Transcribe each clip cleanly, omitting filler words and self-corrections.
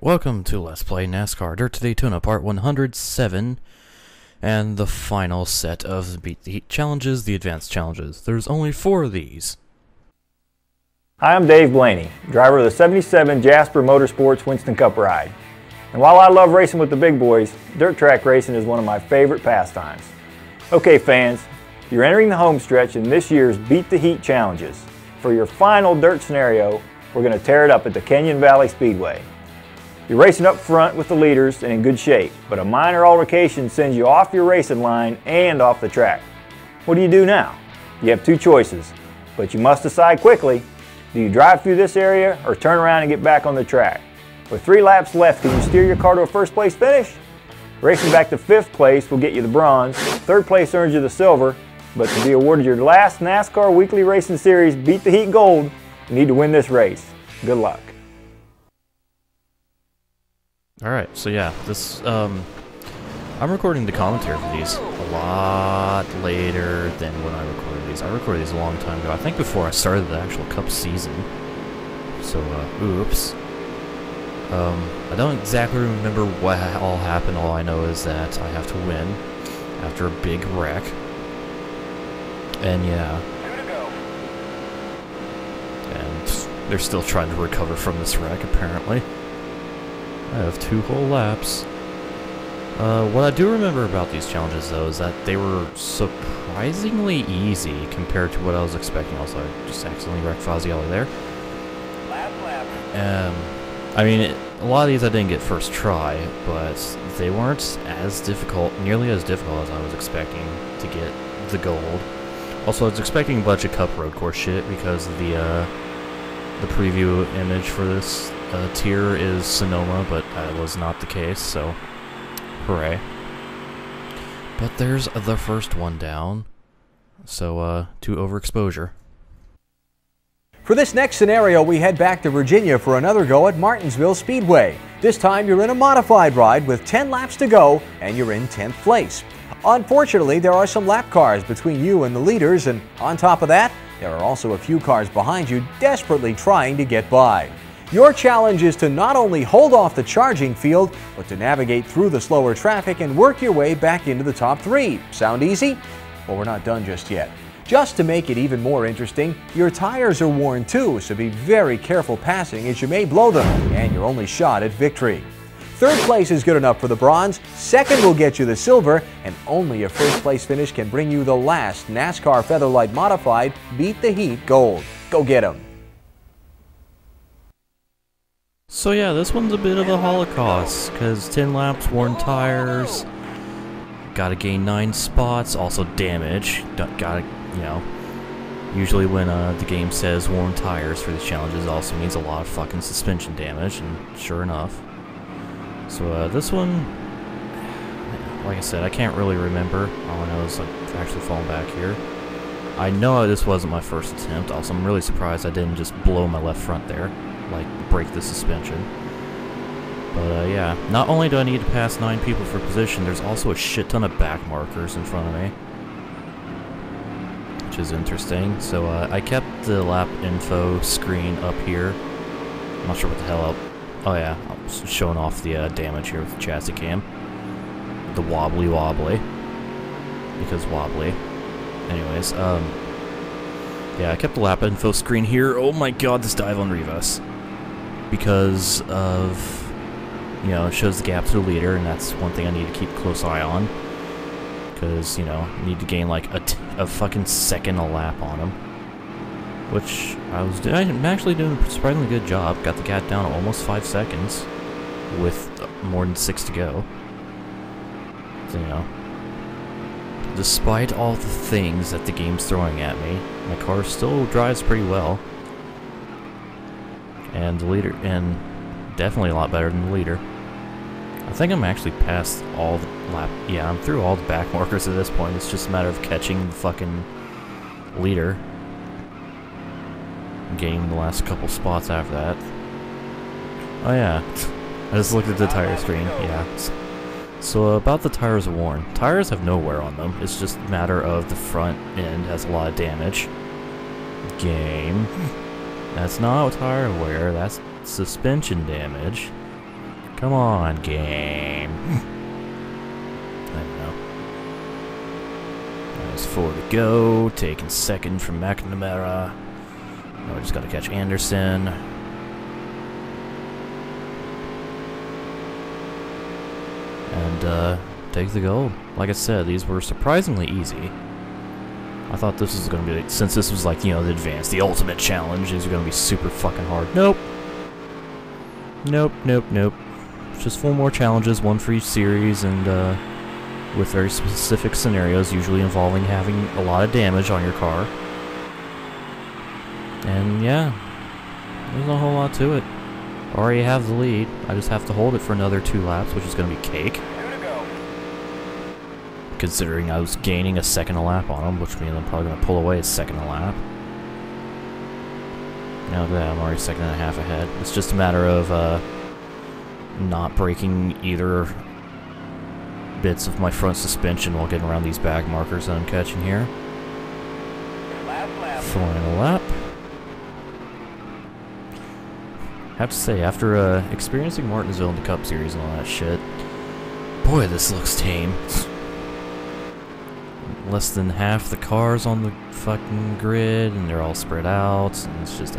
Welcome to Let's Play NASCAR Dirt to Daytona Part 107, and the final set of the Beat the Heat challenges, the advanced challenges. There's only 4 of these. Hi, I'm Dave Blaney, driver of the 77 Jasper Motorsports Winston Cup ride. And while I love racing with the big boys, dirt track racing is one of my favorite pastimes. Okay fans, you're entering the home stretch in this year's Beat the Heat challenges. For your final dirt scenario, we're going to tear it up at the Canyon Valley Speedway. You're racing up front with the leaders and in good shape, but a minor altercation sends you off your racing line and off the track. What do you do now? You have 2 choices, but you must decide quickly. Do you drive through this area or turn around and get back on the track? With 3 laps left, can you steer your car to a first place finish? Racing back to 5th place will get you the bronze, 3rd place earns you the silver, but to be awarded your last NASCAR Weekly Racing Series Beat the Heat Gold, you need to win this race. Good luck. Alright, so yeah, this, I'm recording the commentary for these a lot later than when I recorded these. I recorded these a long time ago, I think before I started the actual Cup season. So, oops. I don't exactly remember what all happened. All I know is that I have to win after a big wreck. And yeah. And they're still trying to recover from this wreck, apparently. I have 2 whole laps. What I do remember about these challenges, though, is that they were surprisingly easy compared to what I was expecting. Also, I just accidentally wrecked Fazielli there. I mean, a lot of these I didn't get first try, but they weren't as difficult, nearly as difficult as I was expecting to get the gold. Also, I was expecting a bunch of Cup road course shit because the preview image for this tier is Sonoma, but that was not the case, so hooray. But there's the first one down, so to overexposure. For this next scenario, we head back to Virginia for another go at Martinsville Speedway. This time you're in a modified ride with 10 laps to go, and you're in 10th place. Unfortunately, there are some lap cars between you and the leaders, and on top of that, there are also a few cars behind you desperately trying to get by. Your challenge is to not only hold off the charging field, but to navigate through the slower traffic and work your way back into the top 3. Sound easy? Well, we're not done just yet. Just to make it even more interesting, your tires are worn too, so be very careful passing as you may blow them, and your only shot at victory. 3rd place is good enough for the bronze, 2nd will get you the silver, and only a 1st place finish can bring you the last NASCAR Featherlight Modified Beat the Heat Gold. Go get 'em! So yeah, this one's a bit of a holocaust, because 10 laps, worn tires, gotta gain 9 spots, also damage, gotta, you know, usually when the game says worn tires for these challenges, it also means a lot of fucking suspension damage, and sure enough. So this one, like I said, I can't really remember. All I know is like actually falling back here. I know this wasn't my first attempt. Also, I'm really surprised I didn't just blow my left front there, like break the suspension. But yeah, not only do I need to pass 9 people for position, there's also a shit ton of back markers in front of me, which is interesting. So I kept the lap info screen up here. I'm not sure what the hell oh yeah, I'm showing off the damage here with the chassis cam. The wobbly, because wobbly. Anyways, yeah, I kept the lap info screen here. Oh my god, this dive on Rivas. Because of, you know, it shows the gap to the leader, and that's one thing I need to keep a close eye on. Because, you know, I need to gain like a fucking second a lap on him. Which I'm actually doing a surprisingly good job. Got the gap down to almost 5 seconds with more than 6 to go. So, you know, despite all the things that the game's throwing at me, my car still drives pretty well. And the leader, and definitely a lot better than the leader. I think I'm actually past all the yeah, I'm through all the back markers at this point. It's just a matter of catching the fucking leader. Gaining the last couple spots after that. Oh yeah, I just looked at the tire screen, yeah. So about the tires worn. Tires have no wear on them, it's just a matter of the front end has a lot of damage. Game. That's not tire wear, that's suspension damage. Come on, game. I don't know. There's 4 to go. Taking second from McNamara. Now we just got to catch Anderson. And take the gold. Like I said, these were surprisingly easy. I thought this was going to be, since this was like, you know, the advanced, the ultimate challenge, these are going to be super fucking hard. Nope. Nope, nope, nope. Just 4 more challenges, 1 for each series, and with very specific scenarios, usually involving having a lot of damage on your car. And yeah, there's not a whole lot to it. Already have the lead. I just have to hold it for another 2 laps, which is going to be cake. Considering I was gaining a second a lap on him, which means I'm probably going to pull away a second a lap. Now that I'm already 1.5 seconds ahead. It's just a matter of not breaking either bits of my front suspension while getting around these back markers that I'm catching here. Final lap. I have to say, after experiencing Martinsville in the Cup Series and all that shit, boy, this looks tame. Less than half the cars on the fucking grid, and they're all spread out, and it's just,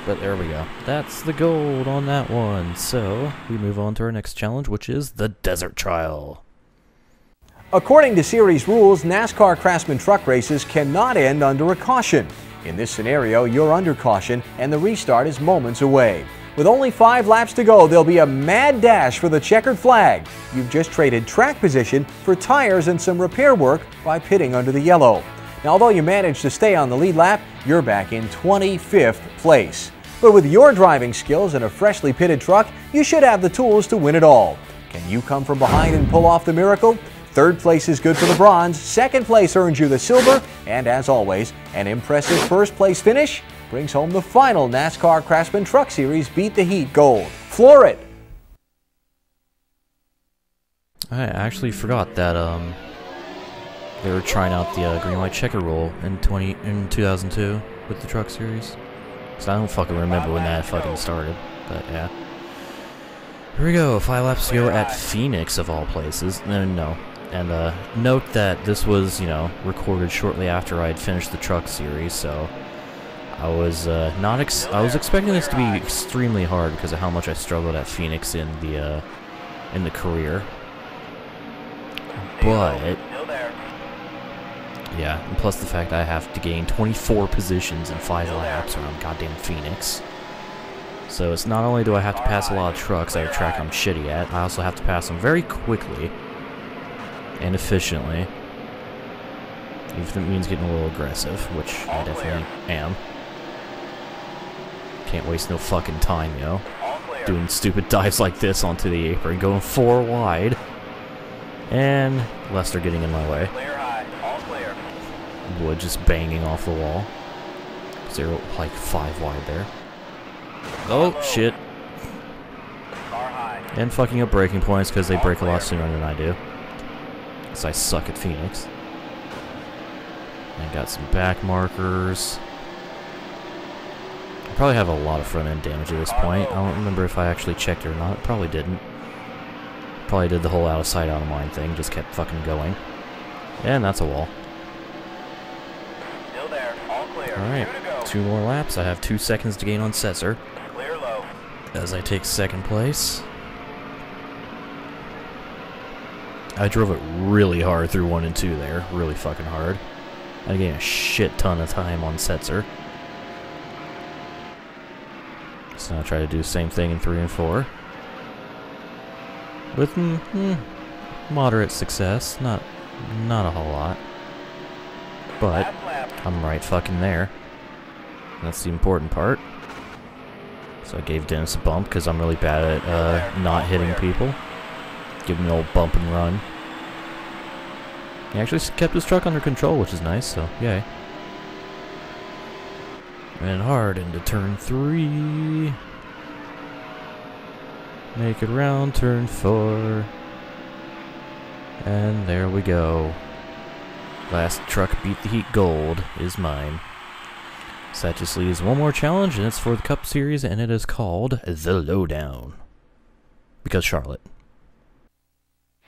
But there we go. That's the gold on that one. So, we move on to our next challenge, which is the Desert Trial. According to series rules, NASCAR Craftsman truck races cannot end under a caution. In this scenario, you're under caution, and the restart is moments away. With only 5 laps to go, there'll be a mad dash for the checkered flag. You've just traded track position for tires and some repair work by pitting under the yellow. Now, although you managed to stay on the lead lap, you're back in 25th place. But with your driving skills and a freshly pitted truck, you should have the tools to win it all. Can you come from behind and pull off the miracle? 3rd place is good for the bronze, 2nd place earns you the silver, and as always, an impressive 1st place finish brings home the final NASCAR Craftsman Truck Series Beat the Heat gold. Floor it! I actually forgot that they were trying out the green light checker rule in 2002 with the Truck Series. So I don't fucking remember when that fucking started, but yeah. Here we go, 5 laps to go at Phoenix of all places. No. And note that this was, you know, recorded shortly after I had finished the Truck Series, so I was I was expecting this to be extremely hard because of how much I struggled at Phoenix in the career. But yeah, and plus the fact I have to gain 24 positions in 5 laps around goddamn Phoenix. So it's not only do I have to pass a lot of trucks at a track I'm shitty at, I also have to pass them very quickly and efficiently. Even if it means getting a little aggressive, which I definitely am. Can't waste no fucking time, yo. Doing stupid dives like this onto the apron, going 4 wide. And Lester getting in my way. Wood just banging off the wall. 0, like 5 wide there. Oh, shit. And fucking up braking points because they break a lot sooner than I do. Because I suck at Phoenix. And got some back markers. I probably have a lot of front end damage at this point. I don't remember if I actually checked it or not. Probably didn't. Probably did the whole out of sight, out of mind thing. Just kept fucking going. And that's a wall. Still there. All clear. Alright. 2 more laps. I have 2 seconds to gain on Setzer. Clear low. As I take 2nd place. I drove it really hard through 1 and 2 there. Really fucking hard. I gained a shit ton of time on Setzer. So now I'll try to do the same thing in 3 and 4. With moderate success. Not a whole lot. But I'm right fucking there. That's the important part. So I gave Dennis a bump because I'm really bad at not hitting people. Give him an old bump and run. He actually kept his truck under control, which is nice, so yay. Ran hard into turn 3. Make it around turn 4. And there we go. Last truck beat the heat gold is mine. So that just leaves one more challenge, and it's for the Cup Series, and it is called The Lowdown. Because Charlotte.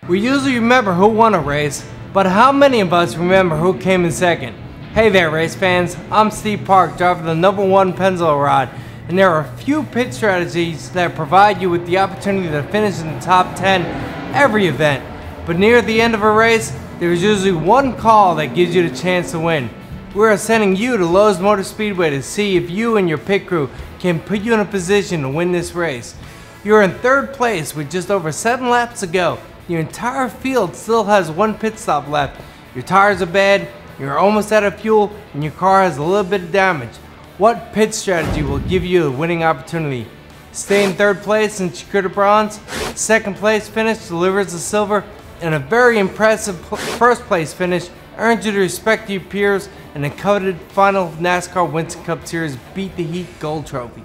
We usually remember who won a race, but how many of us remember who came in second? Hey there, race fans. I'm Steve Park, driver of the #1 Pennzoil rod, and there are a few pit strategies that provide you with the opportunity to finish in the top 10 every event. But near the end of a race, there is usually one call that gives you the chance to win. We're sending you to Lowe's Motor Speedway to see if you and your pit crew can put you in a position to win this race. You're in third place with just over 7 laps to go. Your entire field still has one pit stop left. Your tires are bad, you're almost out of fuel, and your car has a little bit of damage. What pit strategy will give you a winning opportunity? Stay in third place and secure the bronze, second place finish delivers the silver, and a very impressive first place finish earns you the respect of your peers and the coveted final NASCAR Winston Cup Series Beat the Heat Gold Trophy.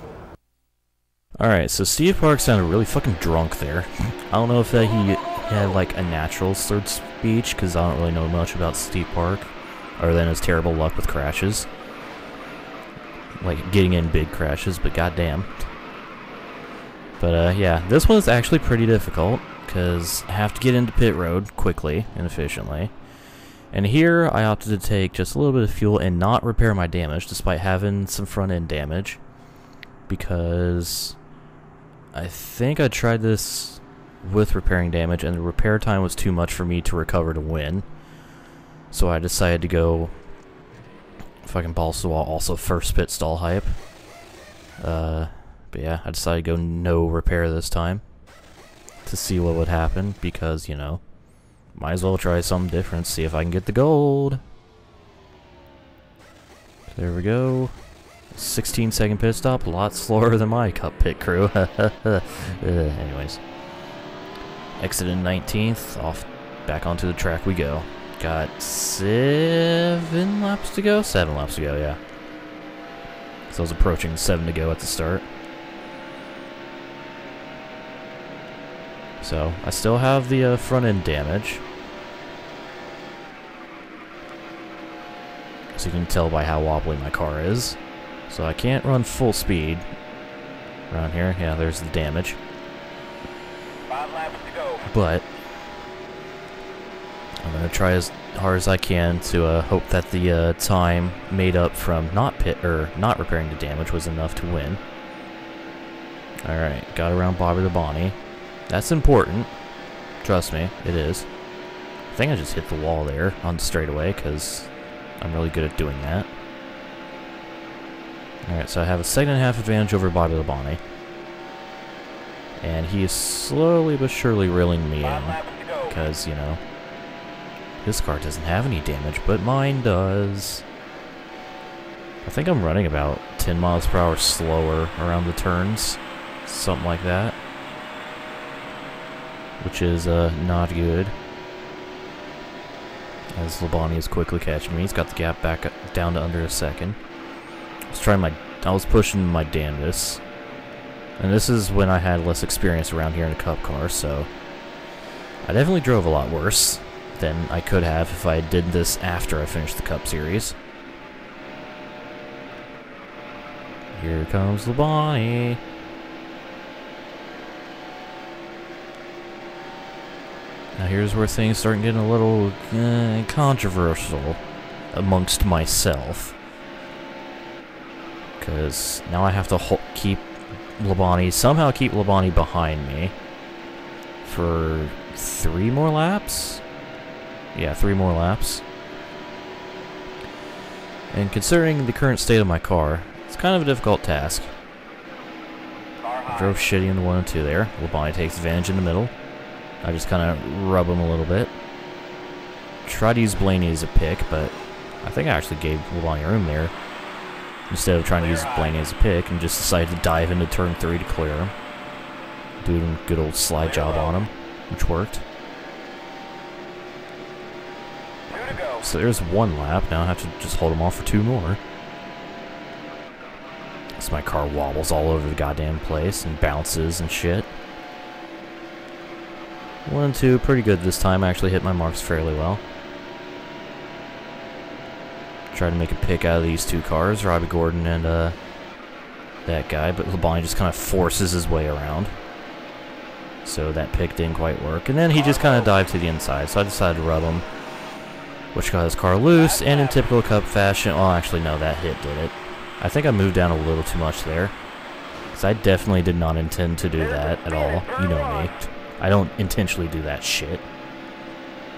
Alright, so Steve Park sounded really fucking drunk there. I don't know if he had like a natural slurred speech, because I don't really know much about Steve Park, other than his terrible luck with crashes. Like getting in big crashes, but goddamn. But yeah, this one's actually pretty difficult, because I have to get into pit road quickly and efficiently. And here I opted to take just a little bit of fuel and not repair my damage, despite having some front end damage, because I think I tried this with repairing damage and the repair time was too much for me to recover to win. So I decided to go fucking balls to the wall, also first pit stall hype. But yeah, I decided to go no repair this time to see what would happen, because, you know, might as well try something different, see if I can get the gold. There we go. 16-second pit stop, a lot slower than my Cup pit crew. Anyways. Exit in 19th, off, back onto the track we go. Got 7 laps to go? 7 laps to go, yeah. So I was approaching 7 to go at the start. So, I still have the front end damage. So you can tell by how wobbly my car is. So I can't run full speed around here. Yeah, there's the damage. 5 laps to go. But I'm gonna try as hard as I can to hope that the time made up from not repairing the damage was enough to win. All right, got around Bobby the Bonnie. That's important. Trust me, it is. I think I just hit the wall there on the straightaway because I'm really good at doing that. Alright, so I have a 2.5 advantage over Bobby the Bonnie. And he is slowly but surely reeling me in. Because, you know, his car doesn't have any damage, but mine does. I think I'm running about 10 miles per hour slower around the turns. Something like that. Which is not good. As Labonte is quickly catching me. He's got the gap back down to under a second. I was pushing my damnedest. And this is when I had less experience around here in a Cup car, so I definitely drove a lot worse than I could have if I did this after I finished the Cup Series. Here comes Labonte. Now here's where things start getting a little controversial amongst myself. Because now I have to somehow keep Labonte behind me for 3 more laps? Yeah, 3 more laps. And considering the current state of my car, it's kind of a difficult task. I drove shitty in the 1 and 2 there. Labonte takes advantage in the middle. I just kind of rub him a little bit. Try to use Blaney as a pick, but I think I actually gave Labonte room there. Instead of trying to use Blaney as a pick, and just decided to dive into turn 3 to clear him. Doing a good old slide job on him, which worked. So there's 1 lap. Now I have to just hold him off for 2 more. So my car wobbles all over the goddamn place and bounces and shit. 1 and 2, pretty good this time. I actually hit my marks fairly well. Tried to make a pick out of these two cars, Robbie Gordon and that guy, but Labonte just kind of forces his way around. So that pick didn't quite work. And then he just kind of dived to the inside, so I decided to rub him, which got his car loose, and in typical Cup fashion, well, actually, no, that hit did it. I think I moved down a little too much there, because I definitely did not intend to do that at all. You know me. I don't intentionally do that shit.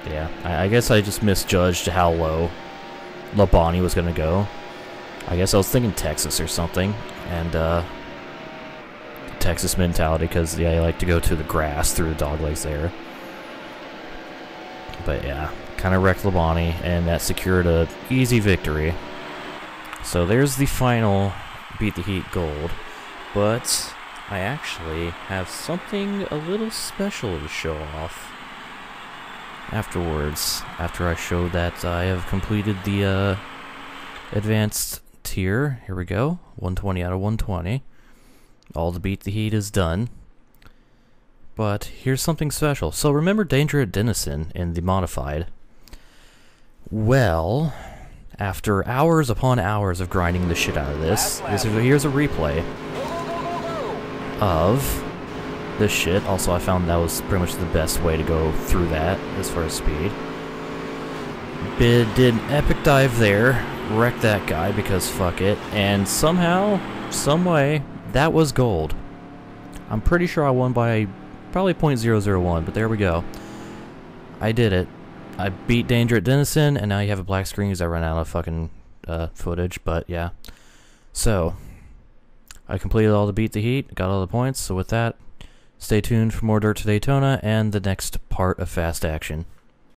Yeah, I guess I just misjudged how low Labonte was going to go. I guess I was thinking Texas or something, and Texas mentality, because yeah, I like to go to the grass through the dog legs there. But yeah, kind of wrecked Labonte, and that secured a easy victory. So there's the final Beat the Heat gold. But I actually have something a little special to show off afterwards, after I show that I have completed the advanced tier. Here we go, 120 out of 120. All the Beat the Heat is done. But here's something special. So remember Danger at Denison in the modified? Well, after hours upon hours of grinding the shit out of this, here's a replay of this shit. Also, I found that was pretty much the best way to go through that as far as speed. Did an epic dive there, wrecked that guy because fuck it, and somehow, some way, that was gold. I'm pretty sure I won by probably 0.001, but there we go. I did it. I beat Danger at Denison, and now you have a black screen because I ran out of fucking footage, but yeah. So, I completed all the Beat the Heat, got all the points, so with that, stay tuned for more Dirt to Daytona and the next part of Fast Action.